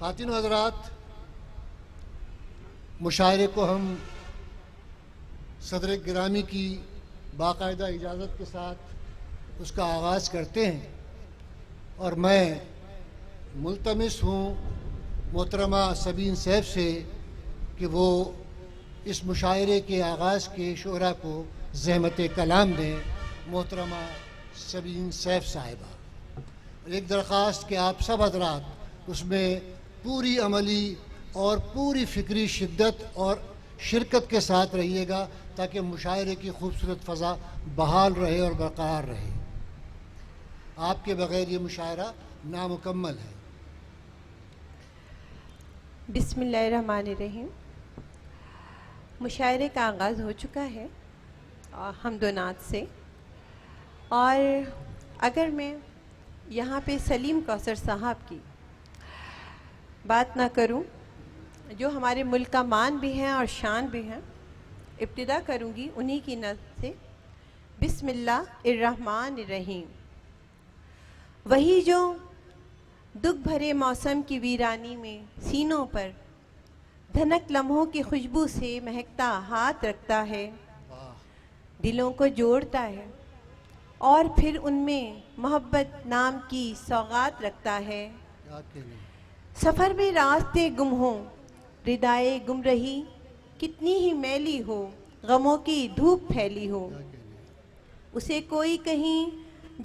خواتین و حضرات، مشاعرے کو ہم صدر گرامی کی باقاعدہ اجازت کے ساتھ اس کا آغاز کرتے ہیں، اور میں ملتمس ہوں محترمہ سبین سیف سے کہ وہ اس مشاعرے کے آغاز کے شعرا کو زحمت کلام دیں۔ محترمہ سبین سیف صاحبہ، ایک درخواست کہ آپ سب حضرات اس میں پوری عملی اور پوری فکری شدت اور شرکت کے ساتھ رہیے گا تاکہ مشاعرے کی خوبصورت فضا بحال رہے اور برقرار رہے۔ آپ کے بغیر یہ مشاعرہ نامکمل ہے۔ بسم اللہ الرحمن الرحیم۔ مشاعرے کا آغاز ہو چکا ہے حمد و نعت سے، اور اگر میں یہاں پہ سلیم کوثر صاحب کی بات نہ کروں جو ہمارے ملک کا مان بھی ہیں اور شان بھی ہیں، ابتدا کروں گی انہی کی نظر سے۔ بسم اللہ الرحمن الرحیم۔ وہی جو دکھ بھرے موسم کی ویرانی میں سینوں پر دھنک لمحوں کی خوشبو سے مہکتا ہاتھ رکھتا ہے، دلوں کو جوڑتا ہے اور پھر ان میں محبت نام کی سوغات رکھتا ہے۔ سفر میں راستے گم ہوں، ردائے گمرہی کتنی ہی میلی ہو، غموں کی دھوپ پھیلی ہو، اسے کوئی کہیں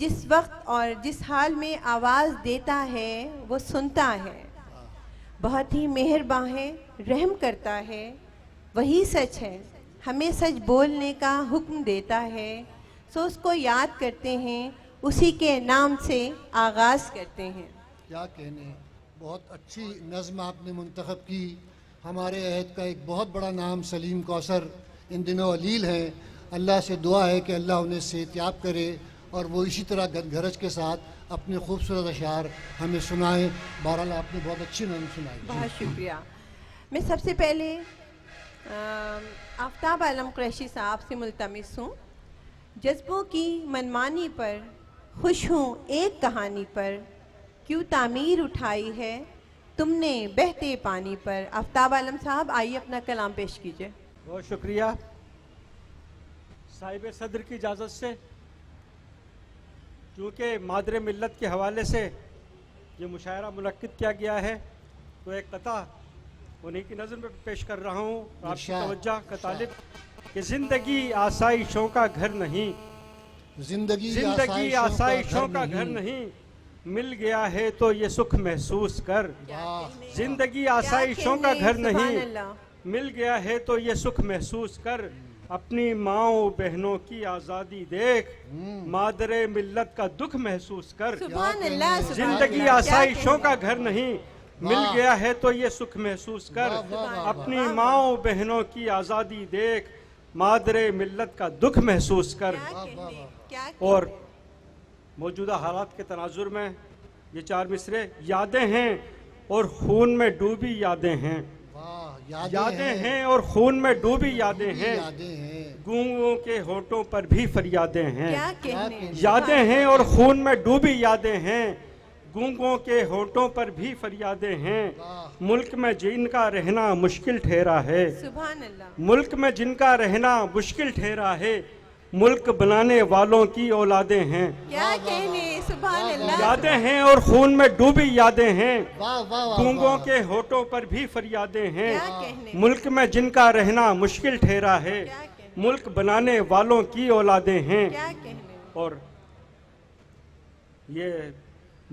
جس وقت اور جس حال میں آواز دیتا ہے وہ سنتا ہے، بہت ہی مہرباں ہے، رحم کرتا ہے، وہی سچ ہے، ہمیں سچ بولنے کا حکم دیتا ہے، سو اس کو یاد کرتے ہیں، اسی کے نام سے آغاز کرتے ہیں۔ کیا کہنے، بہت اچھی نظم آپ نے منتخب کی۔ ہمارے عہد کا ایک بہت بڑا نام سلیم کوثر ان دنوں علیل ہیں۔ اللہ سے دعا ہے کہ اللہ انہیں صحتیاب کرے اور وہ اسی طرح گھرج کے ساتھ اپنے خوبصورت اشعار ہمیں سنائیں۔ بہرحال آپ نے بہت اچھی نظم سنائی۔ بہت شکریہ۔ میں سب سے پہلے آفتاب عالم قریشی صاحب سے ملتمس ہوں، جذبوں کی منمانی پر خوش ہوں ایک کہانی پر، کیوں تعمیر اٹھائی ہے تم نے بہتے پانی پر۔ آفتاب عالم صاحب آئیے اپنا کلام پیش کیجئے۔ بہت شکریہ۔ صاحب صدر کی اجازت سے، کیونکہ مادر ملت کے حوالے سے یہ مشاعرہ منعقد کیا گیا ہے، تو ایک قطعہ انہی کی نظم میں پیش کر رہا ہوں آپ کی توجہ کا طالب کہ زندگی آسائشوں کا گھر نہیں، زندگی آسائشوں کا گھر نہیں، مل گیا ہے تو یہ سکھ محسوس کر۔ زندگی آسائشوں کا گھر نہیں، مل گیا ہے تو یہ سکھ محسوس کر، اپنی ماؤں بہنوں کی آزادی دیکھ، مادر ملت کا دکھ محسوس کر۔ زندگی آسائشوں کا گھر نہیں، مل گیا ہے تو یہ سکھ محسوس کر، اپنی ماؤں بہنوں کی آزادی دیکھ، مادر ملت کا دکھ محسوس کر۔ اور موجودہ حالات کے تناظر میں یہ چار مصرے یادیں ہیں اور خون میں ڈوبی یادیں ہیں، یادیں ہیں اور خون میں ڈوبی یادیں ہیں، گونگوں کے ہونٹوں پر بھی فریادیں ہیں، یادیں ہیں اور خون میں ڈوبی یادیں ہیں، گونگوں کے ہونٹوں پر بھی فریادیں ہیں، ملک میں جن کا رہنا مشکل ٹھہرا ہے، ملک میں جن کا رہنا مشکل ٹھہرا ہے، ملک بنانے والوں کی اولادیں ہیں، یادیں ہیں اور خون میں ڈوبی یادیں ہیں، گونگوں کے ہونٹوں پر بھی فریادیں ہیں، ملک میں جن کا رہنا مشکل ٹھہرا ہے، ملک بنانے والوں کی اولادیں ہیں۔ اور یہ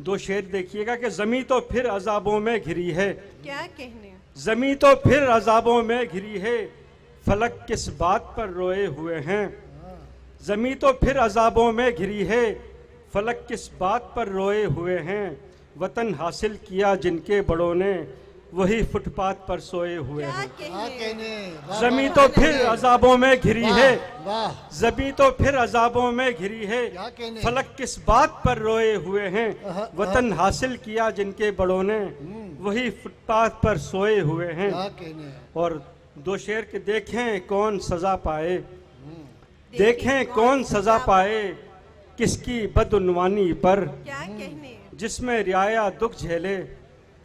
دو شعر دیکھیے گا کہ زمیں تو پھر عذابوں میں گھری ہے، زمیں تو پھر عذابوں میں گھری ہے، فلک کس بات پر روئے ہوئے ہیں، زمیں تو پھر عذابوں میں گھری ہے، فلک کس بات پر روئے ہوئے ہیں، وطن حاصل کیا جن کے بڑوں نے وہی فٹ پاتھ پر سوئے ہوئے ہیں۔ زمیں تو پھر عذابوں میں گھری ہے، زمیں تو پھر عذابوں میں گھری ہے، فلک کس بات پر روئے ہوئے ہیں، وطن حاصل کیا جن کے بڑوں نے وہی فٹ پاتھ پر سوئے ہوئے ہیں۔ اور دو شعر کے دیکھیں کون سزا پائے، دیکھیں کون سزا پائے، کس کی بدعنوانی پر، جس میں رعایا دکھ جھیلے،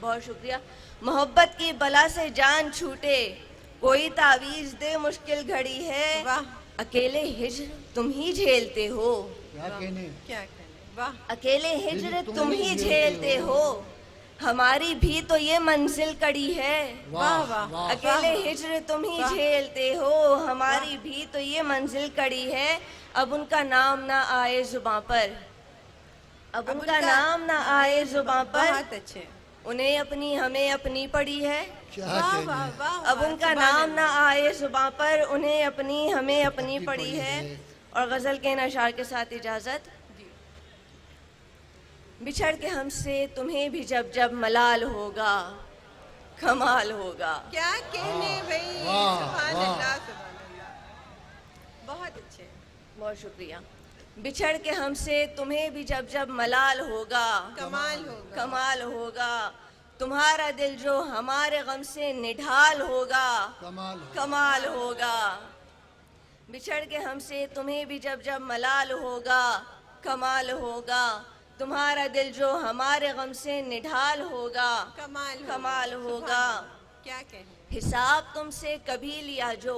بہت شکریہ. محبت کی بلا سے جان چھوٹے کوئی تعویذ دے مشکل گھڑی ہے. واہ اکیلے ہجر تم ہی جھیلتے ہو. کیا کہنے. کیا کہنے. واہ اکیلے ہجر تم ہی جھیلتے ہو. ہماری بھی تو یہ منزل کڑی ہے. واہ واہ. اکیلے ہجر تم ہی جھیلتے ہو. ہماری بھی تو یہ منزل کڑی ہے. اب ان کا نام نہ آئے زباں پر. اب ان کا نام نہ آئے زباں پر. بہت اچھے. انہیں اپنی ہمیں اپنی پڑی ہے. کیا واہ کہنے. واہ واہ. اب ان کا نام نہ آئے زباں پر. انہیں اپنی ہمیں اپنی پڑی ہے. اور غزل کے ان اشعار کے ساتھ اجازت. بچھڑ کے ہم سے تمہیں بھی جب جب ملال ہوگا کمال ہوگا. کیا کہنے بھائی. سبحان اللہ سبحان اللہ. بہت اچھے. بہت شکریہ. بچھڑ کے ہم سے تمہیں بھی جب جب ملال ہوگا کمال ہوگا. کمال ہوگا. تمہارا دل جو ہمارے غم سے نڈھال ہوگا کمال ہو. کمال ہوگا. بچھڑ کے ہم سے تمہیں بھی جب جب ملال ہوگا کمال ہوگا. تمہارا دل جو ہمارے غم سے نڈھال ہوگا کمال ہوگا. کمال ہوگا. کیا کہنے. حساب تم سے کبھی لیا جو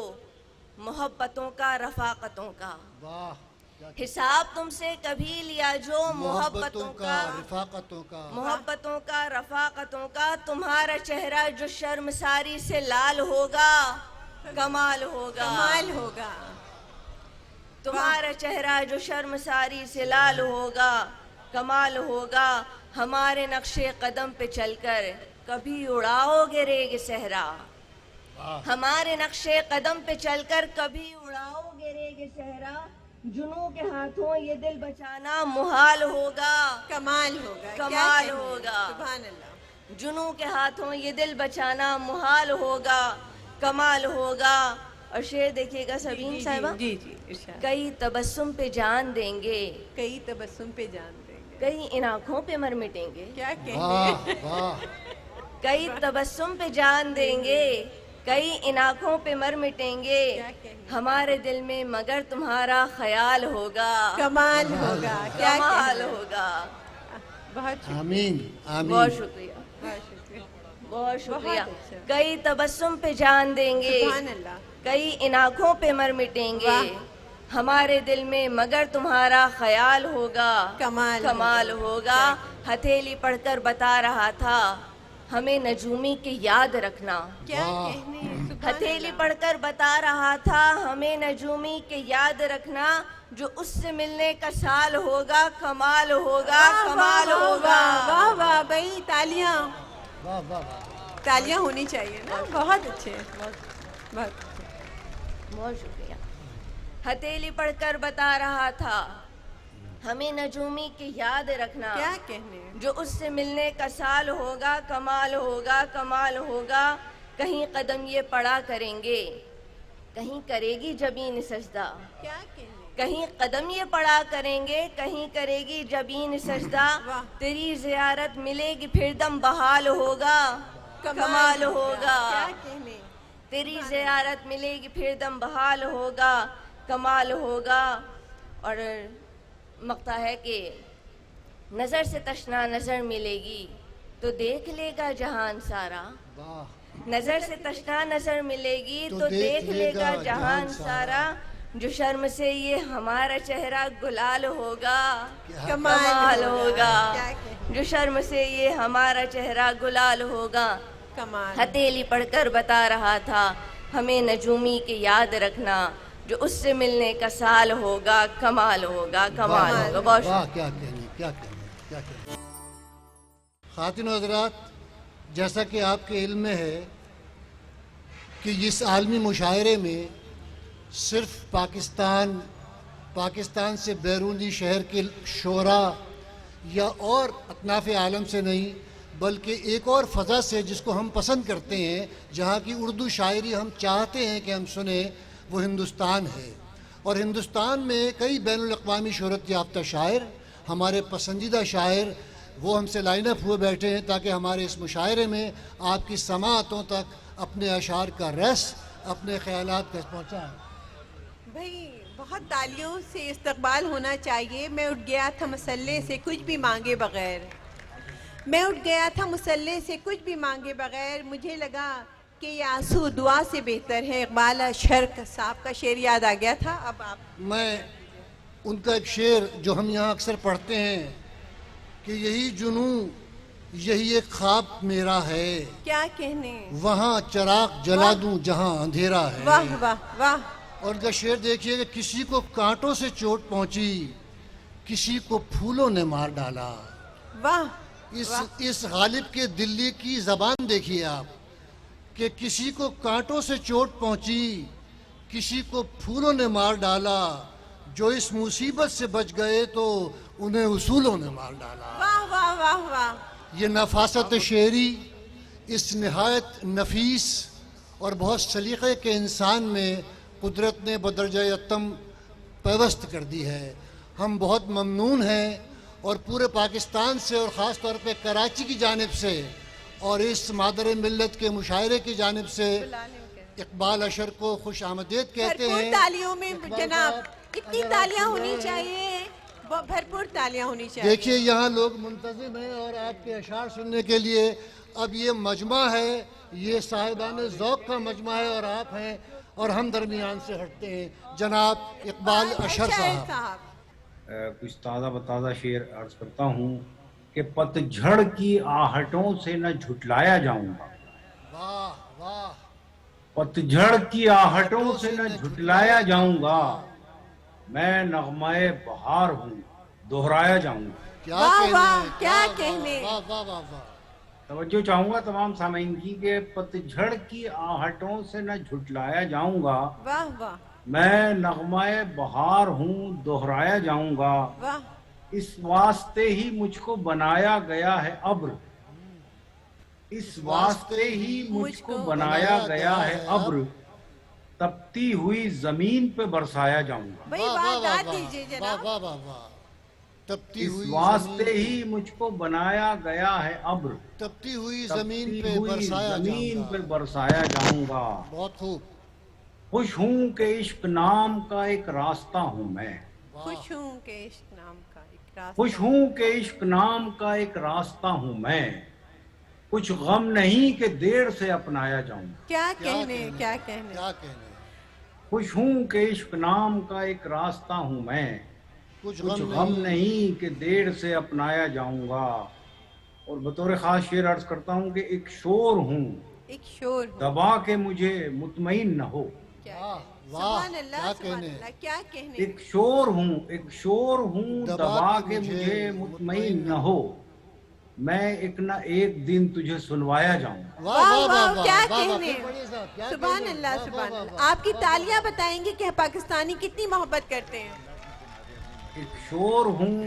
محبتوں کا رفاقتوں کا. واہ. کیا کہنے. حساب تم سے کبھی لیا جو محبتوں کا رفاقتوں کا. محبتوں کا رفاقتوں کا. تمہارا چہرہ جو شرمساری سے لال ہوگا کمال ہوگا. کمال ہوگا. تمہارا چہرہ جو شرمساری سے لال ہوگا کمال ہوگا. ہمارے نقش قدم پہ چل کر کبھی اڑاؤ گے ریگ صحرا. ہمارے نقش قدم پہ چل کر کبھی اڑاؤ گے ریگ صحرا. جنوں کے ہاتھوں یہ دل بچانا محال ہوگا کمال ہوگا. کیا کمال کہنے. ہوگا. سبحان اللہ. جنوں کے ہاتھوں یہ دل بچانا محال ہوگا کمال ہوگا. اور شعر دیکھیے گا سبین صاحبہ. جی جی ارشاد. کئی تبسم پہ جان دیں گے کئی تبسم پہ جان دیں گے. کئی ان آنکھوں پہ مر مٹیں گے. کیا کہنے. واہ واہ. کئی تبسم پہ جان دیں گے کئی ان آنکھوں پہ مر مٹیں گے. کیا کہنے. ہمارے دل میں مگر تمہارا خیال ہوگا کمال ہوگا. کیا کمال کہنے. ہوگا. بہت شکریہ. آمین بہت آمین. شکریہ بہت شکریہ. بہت شکریہ. بہت اچھا. کئی تبسم پہ جان دیں گے سبحان اللہ. کئی ان آنکھوں پہ مر مٹیں گے. واہ. ہمارے دل میں مگر تمہارا خیال ہوگا کمال کمال ہوگا. ہتھیلی پڑھ کر بتا رہا تھا ہمیں نجومی کی یاد رکھنا. کیا واہ. کہنے. سبحان ہتھیلی اللہ. پڑھ کر بتا رہا تھا ہمیں نجومی کے یاد رکھنا. جو اس سے ملنے کا سال ہوگا کمال ہوگا کمال واہ ہوگا. واہ واہ بھائی. تالیاں واہ واہ واہ. تالیاں ہونی چاہیے نا. بہت اچھے. بہت بہت شکریہ. ہتھیلی پڑھ کر بتا رہا تھا ہمیں نجومی کی یاد رکھنا. کیا کہنے. جو اس سے ملنے کا سال ہوگا کمال ہوگا کمال ہوگا. کہیں قدم یہ پڑا کریں گے کہیں کرے گی جبین سجدہ. کیا کہنے. کہیں قدم یہ پڑا کریں گے کہیں کرے گی جبین سجدہ. واہ. تیری زیارت ملے گی پھر دم بحال ہوگا کمال ہوگا. کیا کہنے. تیری زیارت ملے گی پھر دم بحال ہوگا کمال ہوگا. اور مقطع ہے کہ نظر سے تشنا نظر ملے گی تو دیکھ لے گا جہان سارا. واہ. نظر سے تشنا نظر ملے گی تو دیکھ لے گا جہان سارا. جو شرم سے یہ ہمارا چہرہ گلال ہوگا کمال ہوگا. کیا کہنے. جو شرم سے یہ ہمارا چہرہ گلال ہوگا. کمال. ہتھیلی پڑھ کر بتا رہا تھا ہمیں نجومی کی یاد رکھنا. جو اس سے ملنے کا سال ہوگا کمال ہوگا کمال ہوگا. بہت واہ. کیا کہنے کیا کہنے کیا کہنے. خواتین و حضرات، جیسا کہ آپ کے علم میں ہے کہ اس عالمی مشاعرے میں صرف پاکستان سے بیرونی شہر کے شعراء یا اور اطناف عالم سے نہیں بلکہ ایک اور فضا سے جس کو ہم پسند کرتے ہیں، جہاں کی اردو شاعری ہم چاہتے ہیں کہ ہم سنیں، وہ ہندوستان ہے. اور ہندوستان میں کئی بین الاقوامی شہرت یافتہ شاعر، ہمارے پسندیدہ شاعر، وہ ہم سے لائن اپ ہوئے بیٹھے ہیں تاکہ ہمارے اس مشاعرے میں آپ کی سماعتوں تک اپنے اشعار کا رس، اپنے خیالات کا پہنچائیں. بھائی بہت تالیوں سے استقبال ہونا چاہیے. میں اٹھ گیا تھا مسلح سے کچھ بھی مانگے بغیر. میں اٹھ گیا تھا مصلے سے کچھ بھی مانگے بغیر. مجھے لگا کہ یہ آنسو دعا سے بہتر ہے. اقبال اشر صاحب کا شعر یاد آ گیا تھا. اب آپ میں ان کا ایک شعر جو ہم یہاں اکثر پڑھتے ہیں کہ یہی جنوں یہی ایک خواب میرا ہے, کیا کہنے. وہاں چراغ جلا دوں جہاں اندھیرا ہے. واہ واہ واہ. اور ان کا شعر دیکھیے کہ کسی کو کانٹوں سے چوٹ پہنچی, کسی کو پھولوں نے مار ڈالا. واہ. اس غالب کے دلی کی زبان دیکھیے آپ کہ کسی کو کانٹوں سے چوٹ پہنچی, کسی کو پھولوں نے مار ڈالا. جو اس مصیبت سے بچ گئے تو انہیں اصولوں نے مار ڈالا. واہ واہ واہ واہ. یہ نفاست شعری اس نہایت نفیس اور بہت سلیقے کے انسان میں قدرت نے بدرجہ اتم پیوست کر دی ہے. ہم بہت ممنون ہیں اور پورے پاکستان سے اور خاص طور پہ کراچی کی جانب سے اور اس مادر ملت کے مشاعرے کی جانب سے اقبال اشر کو خوش آمدید کہتے بھرپور ہیں. تالیوں میں جناب, اتنی تالیاں ہونی چاہیے, بھرپور تالیاں ہونی چاہیے. دیکھیے یہاں لوگ منتظم ہیں اور آپ کے اشعار سننے کے لیے. اب یہ مجمع ہے, یہ صاحبان ذوق کا مجمع ہے اور آپ ہیں اور ہم درمیان سے ہٹتے ہیں. جناب اقبال اشر صاحب. کچھ تازہ بتازہ شعر عرض کرتا ہوں کہ پتجھڑ کی آہٹوں سے نہ جھٹلایا جاؤں گا. واہ واہ. پتجھڑ کی آہٹوں سے نہ جھٹلایا جاؤں گا, میں نغمہ بہار ہوں دہرایا جاؤں گا. کیا واہ کہنے, واہ, کیا کہنے. واہ واہ واہ واہ. توجہ چاہوں گا تمام سامعین کی کہ پتجھڑ کی آہٹوں سے نہ جھٹلایا جاؤں گا, واہ واہ میں نغمہ بہار ہوں دہرایا جاؤں گا. واہ. اس واسطے ہی مجھ کو بنایا گیا ہے ابر, اس واسطے ہی مجھ کو بنایا گیا ہے ابر, تپتی ہوئی زمین پہ برسایا جاؤں گا. بھائی بات داد دیجئے جناب. واہ واہ واہ. تپتی اس ہوئی واسطے ہی مجھ کو بنایا گیا ہے ابر, تپتی ہوئی زمین تپتی پہ ہوئی برسایا زمین جاؤں پہ گا. برسایا جاؤں گا. بہت خوب. خوش ہوں کہ عشق نام کا ایک راستہ ہوں میں, خوش ہوں کہ عشق نام کا ایک راستہ. خوش ہوں کہ عشق نام کا ایک راستہ ہوں میں, کچھ غم نہیں کہ دیر سے اپنایا جاؤں گا. کیا کہنے, کیا کہنے. کیا کہنے. خوش ہوں کہ عشق نام کا ایک راستہ ہوں میں, کچھ کچھ غم نہیں کہ دیر سے اپنایا جاؤں گا. اور بطور خاص شعر عرض کرتا ہوں کہ ایک شور ہوں ایک شور ہو. دبا کے مجھے مطمئن نہ ہو. کیا واہ سبحان واہ. اللہ, کیا سبحان کہنے. اللہ, کیا کہنے. ایک شور ہوں, ایک شور ہوں دبا کے مجھے مطمئن نہ ہو, میں ایک نہ ایک دن تجھے سنوایا جاؤں گا. واہ واہ, کیا کہنے. بڑی صاحب, کیا سبحان کہنے. اللہ, واہ سبحان واہ اللہ. واہ. آپ کی تالیاں بتائیں گے کہ پاکستانی کتنی محبت کرتے ہیں. ایک شور ہوں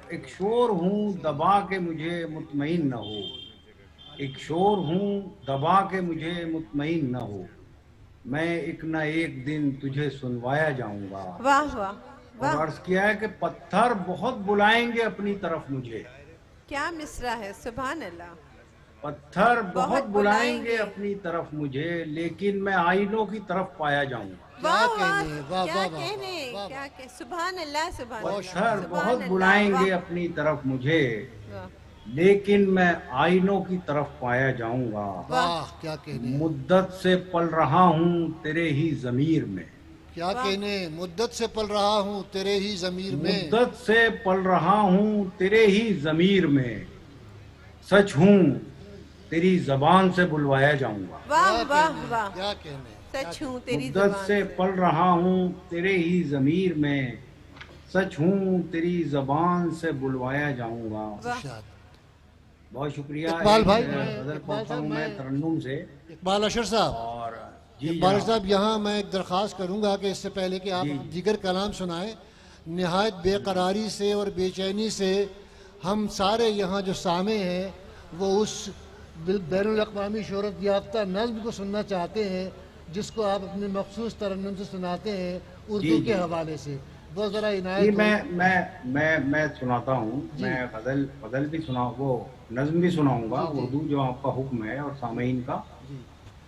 ایک شور ہوں دبا کے مجھے مطمئن نہ ہو, ایک شور ہوں دبا کے مجھے مطمئن نہ ہو, میں ایک نہ ایک دن تجھے سنوایا جاؤں گا. واہ واہ اور واہ. عرض کیا ہے کہ پتھر بہت بلائیں گے اپنی طرف مجھے, کیا مصرع ہے. سبحان اللہ. پتھر بہت بلائیں بلائیں گے اپنی طرف مجھے, لیکن میں آئینوں کی طرف پایا جاؤں گا. واہ واہ, کہنے, واہ کیا واہ واہ. کہنے, واہ کیا کہ. سبحان اللہ, سبحان اللہ. پتھر سبحان بہت اللہ, بلائیں واہ. گے اپنی طرف مجھے, واہ لیکن میں آئینوں کی طرف پایا جاؤں گا. واہ. کیا کہنے. مدت سے پل رہا ہوں تیرے ہی ضمیر میں, کیا کہنے. مدت سے پل رہا ہوں تیرے ہی ضمیر میں, مدت سے پل رہا ہوں تیرے ہی ضمیر میں, سچ ہوں تیری زبان سے بلوایا جاؤں گا. واہ واہ واہ. کیا کہنے. سچ ہوں تیری مدت زبان سے سے. پل رہا ہوں تیرے ہی ضمیر میں, سچ ہوں تیری زبان سے بلوایا جاؤں گا. واہ. شاد. بہت شکریہ. اقبال بھائی, غزل پڑھتا ہوں میں ترنم سے. اقبال اشر صاحب. اور جی اقبال جناب. صاحب, یہاں میں ایک درخواست کروں گا کہ اس سے پہلے کہ آپ جی. دیگر کلام سنائیں, نہایت بے قراری سے اور بے چینی سے ہم سارے یہاں جو سامع ہیں وہ اس بین الاقوامی شہرت یافتہ نظم کو سننا چاہتے ہیں جس کو آپ اپنے مخصوص ترنم سے سناتے ہیں اردو جی. کے حوالے سے. وہ ذرا جی عنایت میں سناتا ہوں. میں غزل بھی سناؤں, وہ نظم بھی سناؤں گا اردو جو آپ کا حکم ہے اور سامعین کا.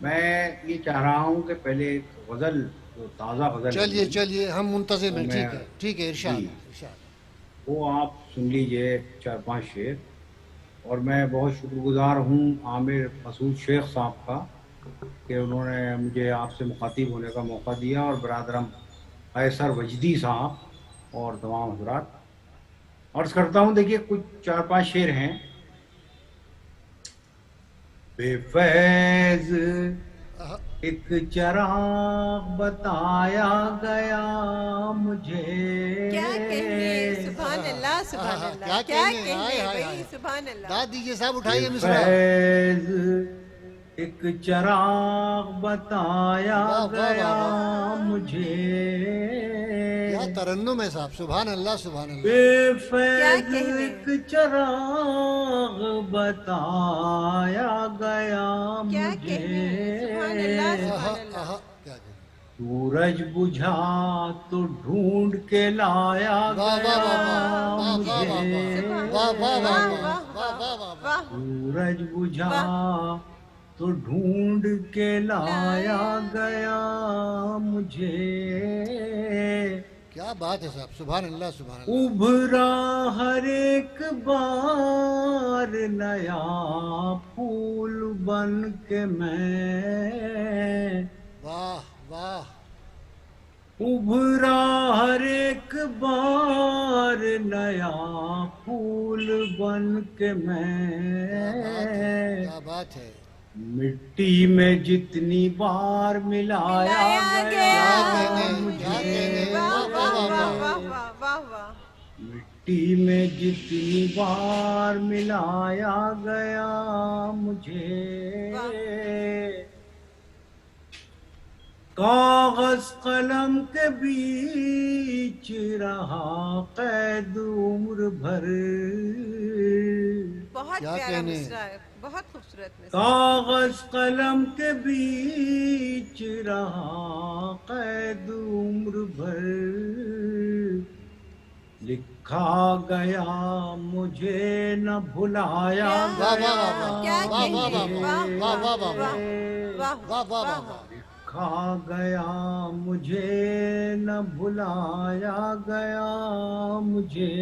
میں یہ چاہ رہا ہوں کہ پہلے غزل جو تازہ غزل چلیے ہم منتظم ہیں. ٹھیک ہے ارشاد. جی. وہ آپ سن لیجئے 4-5 شعر. اور میں بہت شکر گزار ہوں عامر مسعود شیخ صاحب کا کہ انہوں نے مجھے آپ سے مخاطب ہونے کا موقع دیا، اور برادرم قیصر وجدی صاحب اور تمام حضرات. عرض کرتا ہوں، دیکھیے کچھ 4-5 شعر ہیں. بے فیض ایک چراغ بتایا گیا مجھے. کیا کہنے، سبحان اللہ سبحان اللہ، کیا کہنے بھائی، سبحان اللہ. داد دیجیے صاحب، اٹھائیے مصرع. فیض ایک چراغ بتایا واہ، واہ، واہ، گیا واہ. مجھے. کیا ترنم ہے صاحب، سبحان اللہ سبحان اللہ. بے فیض کہنے؟ ایک چراغ بتایا گیا کیا مجھے. کہنے، سبحان اللہ سبحان اللہ. آہا، کیا کہنے. سورج بجھا تو ڈھونڈ کے لایا واہ واہ واہ گیا واہ، واہ واہ مجھے. واہ، واہ واہ واہ واہ واہ، واہ واہ واہ. واہ. سورج بجھا تو ڈھونڈ کے لایا گیا مجھے. کیا بات ہے صاحب، سبحان اللہ سبحان اللہ. ابھرا ہر ایک بار نیا پھول بن کے میں. واہ واہ. ابھرا ہر ایک بار نیا پھول بن کے میں. کیا بات ہے. مٹی میں جتنی بار ملایا گیا مجھے. واہ واہ واہ واہ واہ واہ واہ. مٹی میں جتنی بار ملایا گیا مجھے. کاغذ قلم کے بیچ رہا قید عمر بھر. بہت کیا پیارا کہنے. مصرع ہے، بہت خوبصورت مصرع. کاغذ قلم کے بیچ رہا قید عمر بھر. لکھا گیا مجھے نہ بھلایا واہ گیا واہ واہ کیا واہ واہ کہنے، واہ واہ واہ واہ واہ. واہ واہ واہ واہ واہ. لکھا گیا مجھے نہ بھلایا گیا مجھے.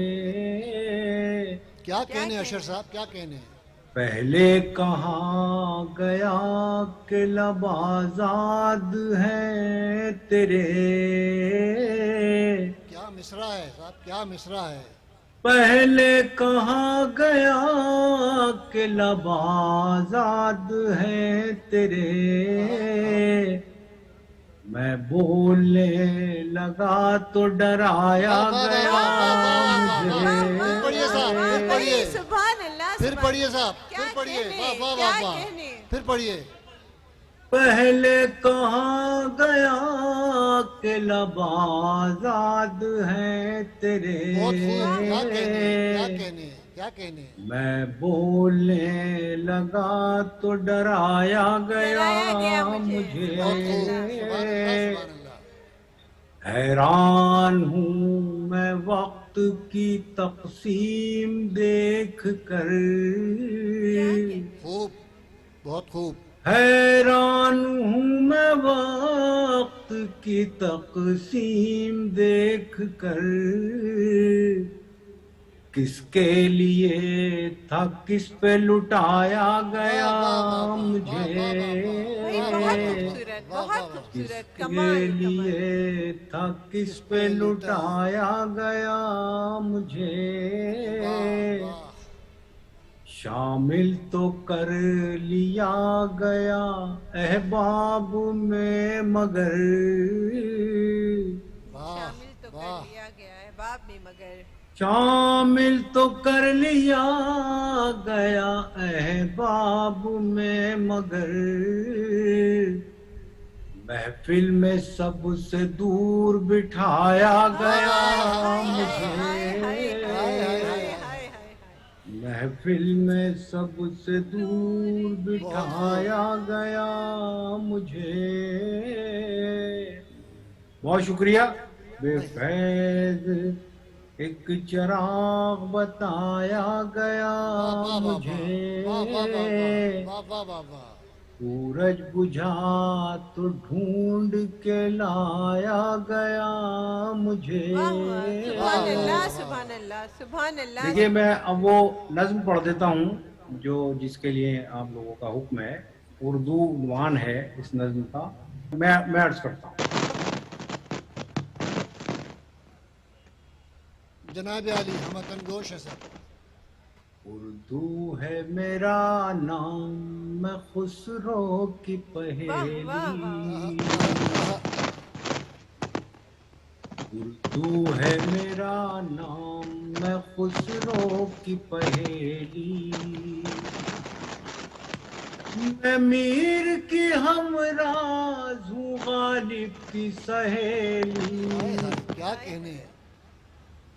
کیا کہنے اشر صاحب، کیا کہنے. پہلے کہاں گیا کہ لب آزاد ہیں تیرے. کیا مصرع ہے صاحب، کیا مصرع ہے. پہلے کہاں گیا کہ لب آزاد ہیں تیرے. میں بولنے لگا تو ڈرایا گیا مجھے. پھر پڑھیے صاحب، پھر پڑھیے. سبحان اللہ پھر سبحان پڑھیے اللہ. صاحب، کیا پھر پڑھیے. کہنے، واہ واہ کیا واہ واہ. کہنے. پھر پڑھیے. پہلے کہاں گیا کہ لب آزاد ہیں تیرے. بہت خوب. کیا کہنے، کیا کہنے، کیا کہنے. میں بولنے لگا تو ڈرایا ڈرایا گیا گیا مجھے. بہت خوب. مجھے. سبحان اللہ سبحان اللہ. حیران ہوں میں وقت کی تقسیم دیکھ کر. خوب، بہت خوب. حیران ہوں میں وقت کی تقسیم دیکھ کر. کس کے لیے تھا کس پہ لٹایا گیا مجھے. بہت خوبصورت، بہت خوبصورت. کے کمال کمال. لیے تھا کس پہ لٹایا گیا مجھے. شامل تو کر لیا گیا احباب میں مگر. شامل تو کر لیا گیا ہے باب میں مگر. شامل تو کر لیا گیا احباب میں مگر. محفل میں سب سے دور بٹھایا گیا مجھے. محفل میں سب سے دور بٹھایا گیا مجھے. بہت شکریہ. بے فیض ایک چراغ بتایا گیا مجھے. سورج بجھا تو ڈھونڈ کے لایا گیا مجھے. سبحان اللہ سبحان اللہ سبحان اللہ. دیکھیے میں اب وہ نظم پڑھ دیتا ہوں جو جس کے لیے آپ لوگوں کا حکم ہے، اردو عنوان ہے اس نظم کا، میں عرض کرتا ہوں۔ جناب علی ہمتن گوش ہے سر۔ اردو ہے میرا نام، میں خسرو کی پہیلی، اردو ہے میرا نام، میں خسرو کی پہیلی، میں میر کی ہمراز ہوں غالب کی سہیلی، کیا کہنے ہیں۔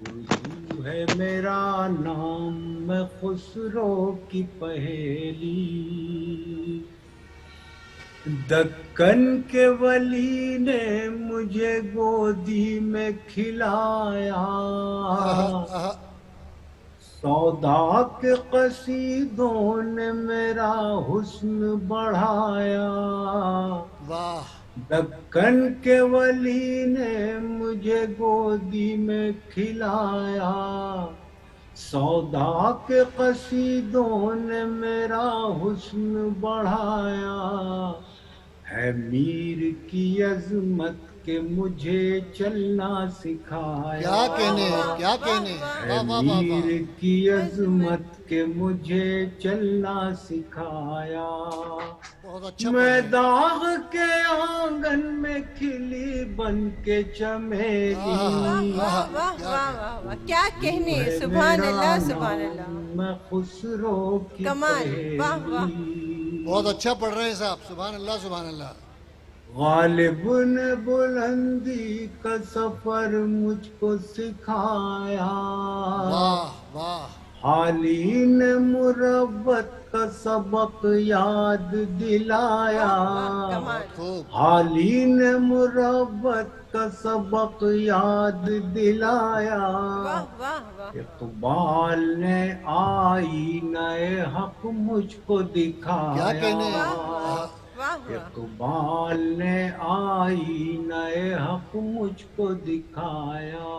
اردو ہے میرا نام، میں خسرو کی پہیلی، دکن کے ولی نے مجھے گودی میں کھلایا، سودا کے قصیدوں نے میرا حسن بڑھایا، واہ دکن کے ولی نے مجھے گودی میں کھلایا، سودا کے قصیدوں نے میرا حسن بڑھایا، ہے میر کی عظمت کہ مجھے چلنا سکھایا، کیا کہنے ہیں، کیا کہنے ہیں۔ ہے واہ واہ واہ میر واہ۔ کی عظمت کہ مجھے چلنا سکھایا، بہت اچھا میں پڑھ رہے ہیں۔ داغ کے آنگن میں کھلی بن کے چمیلی، واہ واہ واہ واہ واہ، کیا کہنے، سبحان اللہ سبحان اللہ، میں خسرو کی کمال، واہ واہ۔ پہیلی، بہت اچھا پڑھ رہے ہیں صاحب، سبحان اللہ سبحان اللہ۔ غالب نے بلندی کا سفر مجھ کو سکھایا، واہ واہ حالی نے مربت کا سبق یاد دلایا، کمال، خوب۔ حالی نے مربت کا سبق یاد دلایا، واہ واہ واہ، اقبال نے آئینہ حق مجھ کو دکھایا، کیا کہنے ہیں۔ واہ واہ، اقبال نے آئینہ حق مجھ کو دکھایا،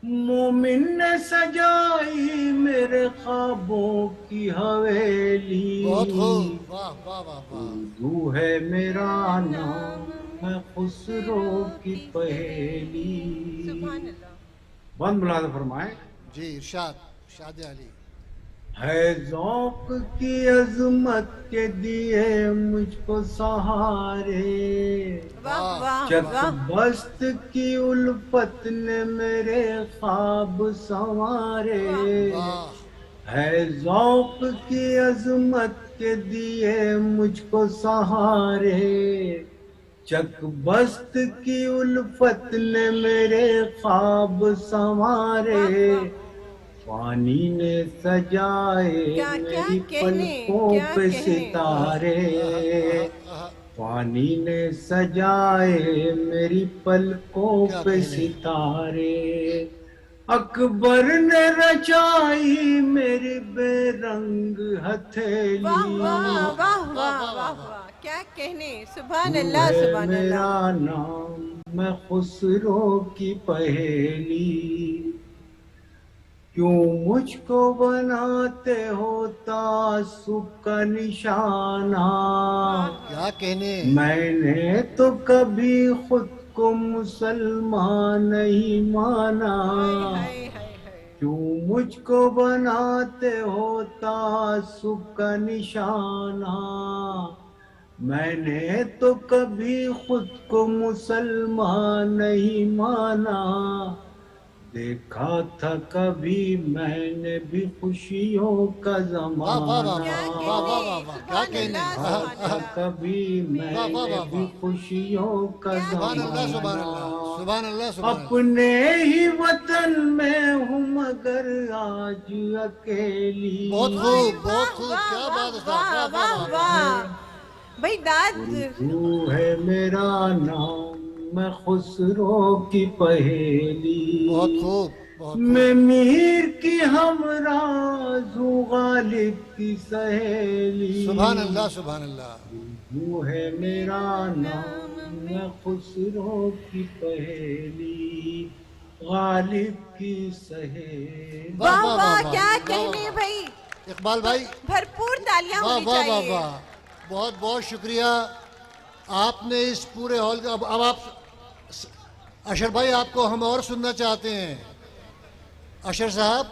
مومن نے سجائی میرے خوابوں کی حویلی، بہت خوب، واہ واہ واہ واہ۔ اردو ہے میرا نام، میں خسرو کی پہیلی، سبحان اللہ، بند ملازم فرمائیں۔ جی ارشاد، ارشاد علی۔ ہے ذوق کی عظمت کے دیے مجھ کو سہارے، واہ واہ چک واہ، بست کی الفت نے میرے خواب سنوارے، واہ ہے ذوق کی عظمت کے دیے مجھ کو سہارے، چک بست کی الفت نے میرے خواب سنوارے، پانی نے سجائے کیا میری کہنے، پلکوں کیا پہ کہنے۔ ستارے، پانی نے سجائے میری پلکوں کیا پہ کہنے۔ ستارے، اکبر نے رچائی میری بے رنگ ہتھیلی، واہ واہ واہ واہ واہ واہ، کیا کہنے، سبحان تو اللہ ہے سبحان اللہ، میرا نام، میں خسرو کی پہیلی، کیوں مجھ کو بناتے ہو تعصب کا نشانہ، کیا کہنے۔ میں نے تو کبھی خود کو مسلمان نہیں مانا، ہائے ہائے ہائے، کیوں مجھ کو بناتے ہو تعصب کا نشانہ، میں نے تو کبھی خود کو مسلمان نہیں مانا، دیکھا تھا کبھی میں نے بھی خوشیوں کا واہ واہ واہ زمانہ، واہ واہ واہ واہ، کیا کہنے۔ دیکھا تھا کبھی میں واہ واہ نے واہ بھی واہ۔ خوشیوں کا سبحان اللہ سبحان اللہ، زمانہ، سبحان اللہ سبحان اللہ۔ اپنے ہی وطن میں ہوں مگر آج اکیلی، بہت خوب، بہت خوب، کیا بات ہے صاحب، واہ واہ واہ واہ۔ بھائی داد، اردو ہے میرا نام، میں خسرو کی پہیلی، بہت خوب، بہت خوب۔ میں میر کی ہمراز ہوں غالب کی سہیلی، سبحان اللہ سبحان اللہ۔ اردو ہے میرا نام، میں خسرو کی پہیلی، غالب کی سہیلی۔ واہ واہ، کیا کہنے بھائی، اقبال بھائی بھرپور تالیاں واہ ہونی واہ واہ چاہیے. واہ، بہت بہت شکریہ. آپ نے اس پورے ہال کا اب آپ اشر بھائی آپ کو ہم اور سننا چاہتے ہیں. اشر صاحب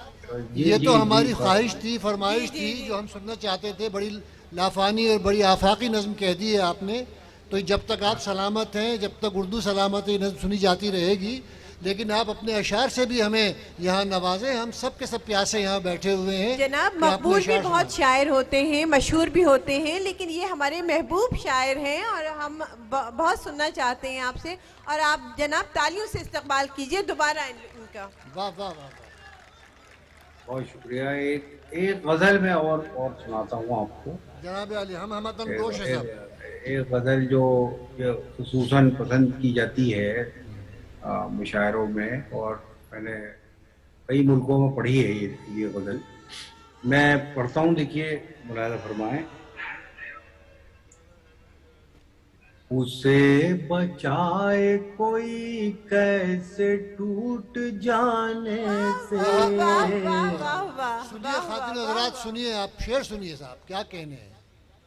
جی یہ جی تو جی ہماری خواہش فرمائیں. تھی، فرمائش جی، تھی جی. جو ہم سننا چاہتے تھے. بڑی لافانی اور بڑی آفاقی نظم کہہ دی ہے آپ نے. تو جب تک آپ سلامت ہیں، جب تک اردو سلامت ہے، یہ نظم سنی جاتی رہے گی. لیکن آپ اپنے اشعار سے بھی ہمیں یہاں نوازیں. ہم سب کے سب پیاسے یہاں بیٹھے ہوئے ہیں جناب کہ اپنے مقبول بھی اشعار بہت سنائیں. شاعر ہوتے ہیں، مشہور بھی ہوتے ہیں، لیکن یہ ہمارے محبوب شاعر ہیں اور ہم بہت سننا چاہتے ہیں آپ سے. اور آپ جناب تالیوں سے استقبال کیجئے دوبارہ ان کا. واہ واہ واہ واہ. بہت شکریہ. ایک غزل میں اور سناتا ہوں آپ کو. جناب علی ہم ہمتن ایک گوش ہے سب. ایک غزل جو خصوصاً پسند کی جاتی ہے مشاعروں میں، اور میں نے کئی ملکوں میں پڑھی ہے یہ غزل. میں پڑھتا ہوں، دیکھیے، ملاحظہ فرمائیں. اسے بچائے کوئی کیسے ٹوٹ جانے سے، واہ واہ واہ واہ. سنیے خواتین حضرات، سنیے آپ شعر سنیے صاحب کیا کہنے ہیں.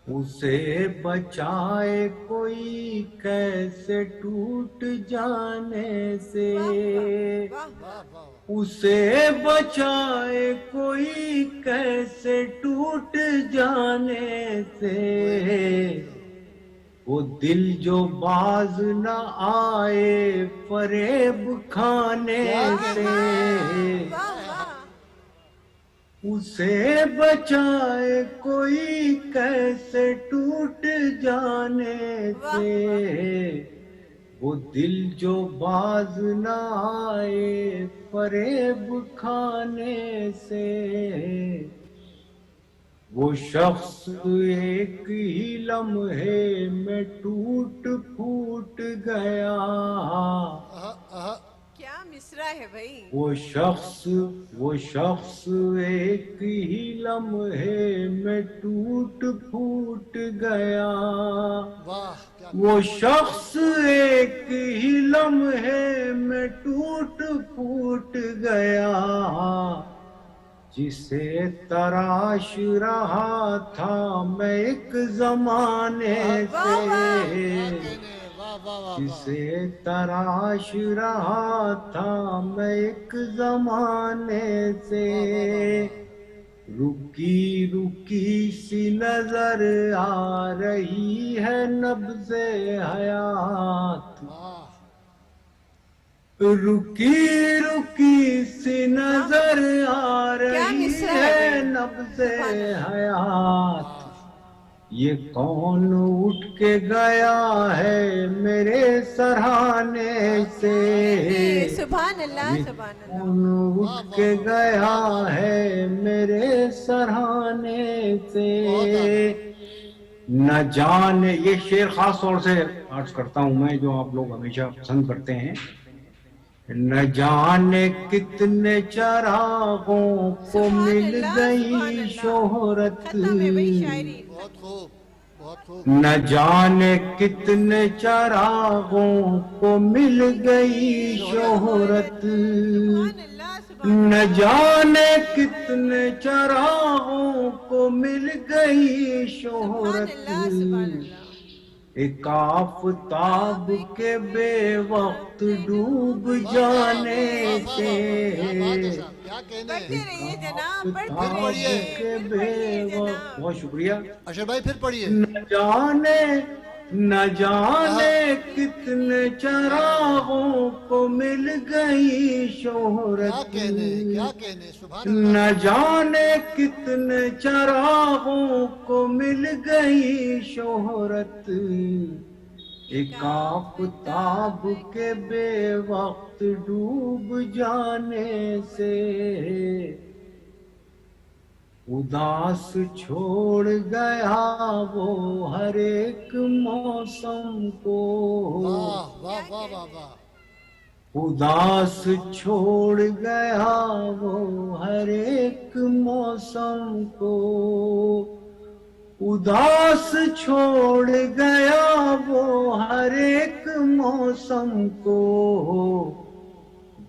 اسے بچائے کوئی کیسے ٹوٹ جانے سے، واہ واہ واہ. اسے بچائے کوئی کیسے ٹوٹ جانے سے، وہ دل جو باز نہ آئے فریب کھانے سے، اسے بچائے کوئی کیسے ٹوٹ جانے سے، وہ دل جو باز نہ آئے فریب کھانے سے، وہ شخص ایک ہی لمحے میں ٹوٹ پھوٹ گیا، کیا مصرع ہے بھائی. وہ شخص ایک ہی لمحے میں ٹوٹ پھوٹ گیا، واہ کیا وہ شخص ایک ہی لمحے میں ٹوٹ پھوٹ گیا، جسے تراش رہا تھا میں ایک زمانے سے، واہ واہ واہ. جسے تراش رہا تھا میں ایک زمانے سے، رکی رکی سی نظر آ رہی ہے نبض حیات، رکی رکی سی نظر آ رہی ہے نبض حیات، یہ کون اٹھ کے گیا ہے میرے سرہانے سے، سبحان اللہ یہ سبحان اللہ. کون اٹھ کے گیا ہے میرے سرہانے سے، نہ جانے. یہ شعر خاص طور سے عرض کرتا ہوں میں، جو آپ لوگ ہمیشہ پسند کرتے ہیں. نہ جانے کتنے چراغوں کو مل گئی شہرت، ختم ہے وہی شاعری. بہت خوب بہت خوب. نہ جانے کتنے چراغوں کو مل گئی شہرت، سبحان اللہ سبحان نہ اللہ. جانے کتنے چراغوں کو مل گئی سبحان شہرت، اللہ سبحان اللہ. ایک آفتاب کے بے وقت ڈوب جانے سے، کیا کہنے پڑھتے ہیں. رہیے جناب پڑھتے آفتاب رہیے کے پھر بے پڑھیے وقت. جناب. بہت شکریہ. اشر بھائی پھر پڑھیے. نہ جانے کتنے چراغوں کو مل گئی کیا شہرت، کہنے کیا کہنے. سبحان اللہ. نہ جانے کتنے چراغوں کو مل گئی شہرت، ایک آفتاب کے بے وقت ڈوب جانے سے، اداس چھوڑ گیا وہ ہر ایک موسم کو، واہ واہ واہ واہ واہ. اداس چھوڑ گیا وہ ہر ایک موسم کو، اداس چھوڑ گیا وہ ہر ایک موسم کو،